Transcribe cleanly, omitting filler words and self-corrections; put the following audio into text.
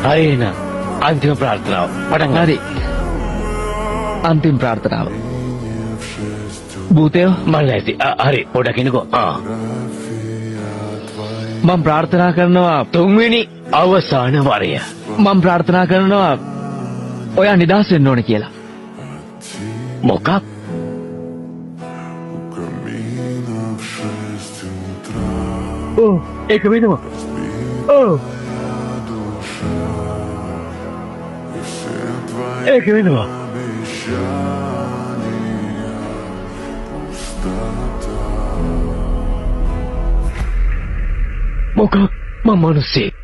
හරින අන්තිම ප්‍රාර්ථනාව පටන් හරි අන්තිම ප්‍රාර්ථනාව භූතය මම නැති හරි පොඩක් ඉන්නකෝ මම ප්‍රාර්ථනා කරනවා තුන්වෙනි අවසාන වරය මම ප්‍රාර්ථනා කරනවා ඔයා නිදහස් වෙන්න ඕනේ කියලා මොකක් ඕ ඒක වෙනවා ඕ ඒක වෙනවා මොකක් මම මිනිස්සෙක්